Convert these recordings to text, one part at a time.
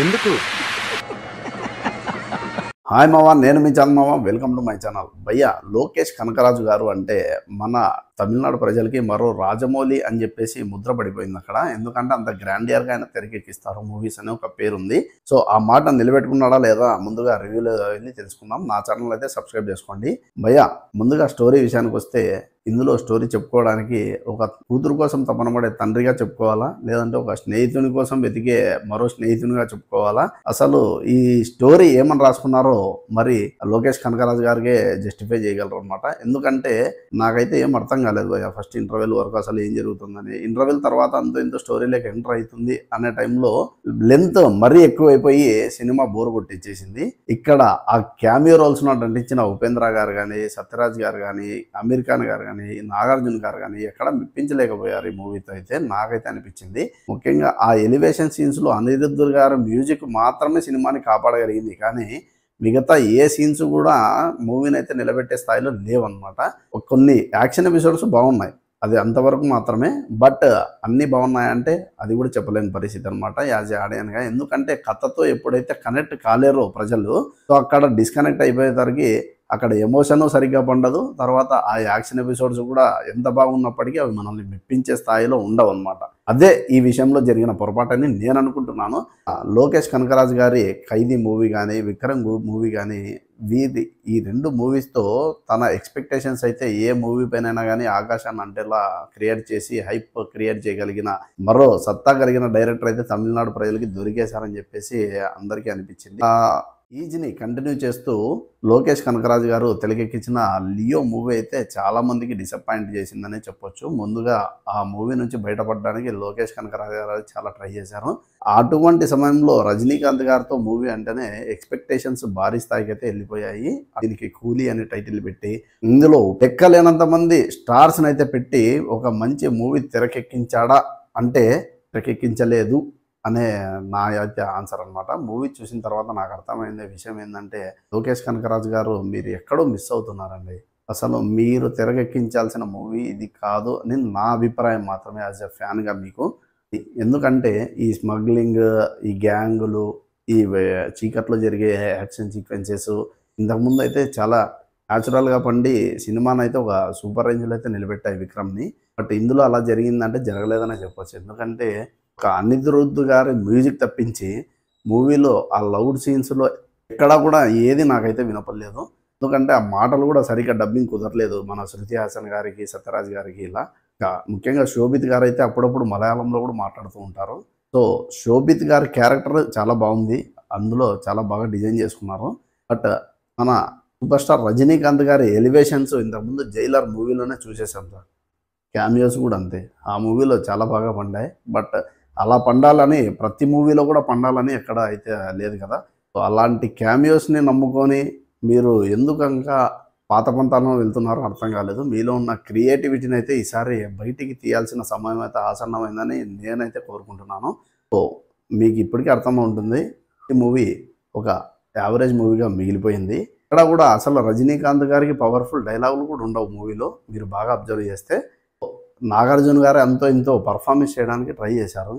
ఎందుకు? హాయ్ మావా, నేను మీ ఛానల్ మావా. Welcome to my channel. భయ్యా, లోకేష్ కనకరాజు గారు అంటే మన తమిళనాడు ప్రజలకి మరో రాజమౌళి అని చెప్పేసి ముద్ర పడిపోయింది అక్కడ. ఎందుకంటే అంత గ్రాండియర్గా ఆయన తెరకెక్కిస్తారు మూవీస్ అనే ఒక పేరుంది. సో ఆ మాట నిలబెట్టుకున్నాడా లేదా ముందుగా రివ్యూలో వెళ్ళి తెలుసుకుందాం. నా ఛానల్ అయితే సబ్స్క్రైబ్ చేసుకోండి. భయ్యా, ముందుగా స్టోరీ విషయానికి వస్తే, ఇందులో స్టోరీ చెప్పుకోవడానికి ఒక కూతురు కోసం తపన పడే తండ్రిగా చెప్పుకోవాలా, లేదంటే ఒక స్నేహితుని కోసం వెతికే మరో స్నేహితునిగా చెప్పుకోవాలా? అసలు ఈ స్టోరీ ఏమని రాసుకున్నారో మరి లోకేష్ కనకరాజు గారికే జస్టిఫై చేయగలరు అనమాట. ఎందుకంటే నాకైతే ఏం అర్థం కాలేదు భయ్య. ఫస్ట్ ఇంటర్వెల్ వరకు అసలు ఏం జరుగుతుందని, ఇంటర్వెల్ తర్వాత అంత ఇంత స్టోరీలోకి ఎంటర్ అవుతుంది అనే టైంలో లెంత్ మరీ ఎక్కువైపోయి సినిమా బోర్ కొట్టించేసింది. ఇక్కడ ఆ క్యామియో రోల్స్ నటించిన ఉపేంద్ర గారు కానీ, సత్యరాజ్ గారు కానీ, అమీర్ ఖాన్ గారు కానీ, నాగార్జున గారు కానీ ఎక్కడ మెప్పించలేకపోయారు ఈ మూవీతో అయితే నాకైతే అనిపించింది. ముఖ్యంగా ఆ ఎలివేషన్ సీన్స్ లో అనిరుద్ధ్ గారు మ్యూజిక్ మాత్రమే సినిమాని కాపాడగలిగింది, కానీ మిగతా ఏ సీన్స్ కూడా మూవీని అయితే నిలబెట్టే స్థాయిలో లేవన్నమాట. కొన్ని యాక్షన్ ఎపిసోడ్స్ బాగున్నాయి, అది అంతవరకు మాత్రమే. బట్ అన్నీ బాగున్నాయంటే అది కూడా చెప్పలేని పరిస్థితి అనమాట యాజ్ ఏ ఆడియన్గా. ఎందుకంటే కథతో ఎప్పుడైతే కనెక్ట్ కాలేరో ప్రజలు, సో అక్కడ డిస్కనెక్ట్ అయిపోయేసరికి అక్కడ ఎమోషన్ సరిగ్గా పండదు. తర్వాత ఆ యాక్షన్ ఎపిసోడ్స్ కూడా ఎంత బాగున్నప్పటికీ అవి మనల్ని మెప్పించే స్థాయిలో ఉండవు అనమాట. అదే ఈ విషయంలో జరిగిన పొరపాటని నేను అనుకుంటున్నాను. లోకేష్ కనకరాజు గారి ఖైదీ మూవీ కానీ, విక్రమ్ మూవీ కానీ, ఈ రెండు మూవీస్తో తన ఎక్స్పెక్టేషన్స్ అయితే ఏ మూవీ పైన కానీ ఆకాశాన్ని అంటేలా క్రియేట్ చేసి హైప్ క్రియేట్ చేయగలిగిన మరో సత్తా కలిగిన డైరెక్టర్ అయితే తమిళనాడు ప్రజలకి దొరికేశారని చెప్పేసి అందరికీ అనిపించింది. ఈజ్ని కంటిన్యూ చేస్తూ లోకేష్ కనకరాజు గారు తెరకెక్కించిన లియో మూవీ అయితే చాలా మందికి డిసప్పాయింట్ చేసిందనే చెప్పొచ్చు. ముందుగా ఆ మూవీ నుంచి బయటపడడానికి లోకేష్ కనకరాజు గారు చాలా ట్రై చేశారు. అటువంటి సమయంలో రజనీకాంత్ గారితో మూవీ అంటేనే ఎక్స్పెక్టేషన్స్ భారీ స్థాయికి అయితే వెళ్ళిపోయాయి. దీనికి కూలీ అనే టైటిల్ పెట్టి ఇందులో ఎక్కలేనంత మంది స్టార్స్ని అయితే పెట్టి ఒక మంచి మూవీ తెరకెక్కించాడా అంటే తెరకెక్కించలేదు అనే నా అయితే ఆన్సర్ అనమాట. మూవీ చూసిన తర్వాత నాకు అర్థమైందే విషయం ఏంటంటే, లోకేష్ కనకరాజు గారు మీరు ఎక్కడో మిస్ అవుతున్నారండి. అసలు మీరు తెరకెక్కించాల్సిన మూవీ ఇది కాదు అని నా అభిప్రాయం మాత్రమే యాజ్ ఎ ఫ్యాన్గా మీకు. ఎందుకంటే ఈ స్మగ్లింగ్, ఈ గ్యాంగులు, ఈ చీకట్లో జరిగే యాక్షన్ సీక్వెన్సెస్ ఇంతకుముందు అయితే చాలా న్యాచురల్గా పండి సినిమాని అయితే ఒక సూపర్ రేంజ్లో అయితే నిలబెట్టాయి విక్రమ్ని. బట్ ఇందులో అలా జరిగిందంటే జరగలేదనే చెప్పొచ్చు. ఎందుకంటే ఒక అనిరుద్ధ్ గారి మ్యూజిక్ తప్పించి మూవీలో ఆ లౌడ్ సీన్స్లో ఎక్కడా కూడా ఏది నాకైతే వినపడలేదు. ఎందుకంటే ఆ మాటలు కూడా సరిగ్గా డబ్బింగ్ కుదరలేదు మన శృతి హాసన్ గారికి, సత్యరాజ్ గారికి. ఇలా ముఖ్యంగా శోభిత్ గారు అయితే అప్పుడప్పుడు మలయాళంలో కూడా మాట్లాడుతూ ఉంటారు. సో శోభిత్ గారి క్యారెక్టర్ చాలా బాగుంది, అందులో చాలా బాగా డిజైన్ చేసుకున్నారు. బట్ మన సూపర్ స్టార్ రజనీకాంత్ గారి ఎలివేషన్స్ ఇంతకుముందు జైలర్ మూవీలోనే చూసేసాం సార్. క్యామియోస్ కూడా అంతే, ఆ మూవీలో చాలా బాగా పండాయి. బట్ అలా పండాలని ప్రతి మూవీలో కూడా పండాలని ఎక్కడ అయితే లేదు కదా. సో అలాంటి క్యామియోస్ని నమ్ముకొని మీరు ఎందుకు ఇంకా పాత పంతాలను వెళ్తున్నారో అర్థం కాలేదు. మీలో ఉన్న క్రియేటివిటీని అయితే ఈసారి బయటికి తీయాల్సిన సమయం అయితే ఆసన్నమైందని నేనైతే కోరుకుంటున్నాను. సో మీకు ఇప్పటికీ అర్థం ఉంటుంది, ఈ మూవీ ఒక యావరేజ్ మూవీగా మిగిలిపోయింది. ఇక్కడ కూడా అసలు రజనీకాంత్ గారికి పవర్ఫుల్ డైలాగులు కూడా ఉండవు మూవీలో, మీరు బాగా అబ్జర్వ్ చేస్తే. నాగార్జున గారు ఎంతో ఇంతో పర్ఫార్మెన్స్ చేయడానికి ట్రై చేశారు.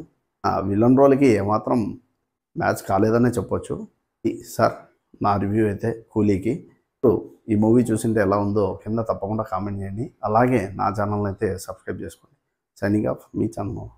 విలన్ రోల్కి ఏమాత్రం మ్యాచ్ కాలేదనే చెప్పొచ్చు. సార్ నా రివ్యూ అయితే కూలీకి. ఈ మూవీ చూసింటే ఎలా ఉందో కింద తప్పకుండా కామెంట్ చేయండి. అలాగే నా ఛానల్ని అయితే సబ్స్క్రైబ్ చేసుకోండి. సైనింగ్ ఆఫ్, మీ ఛానల్.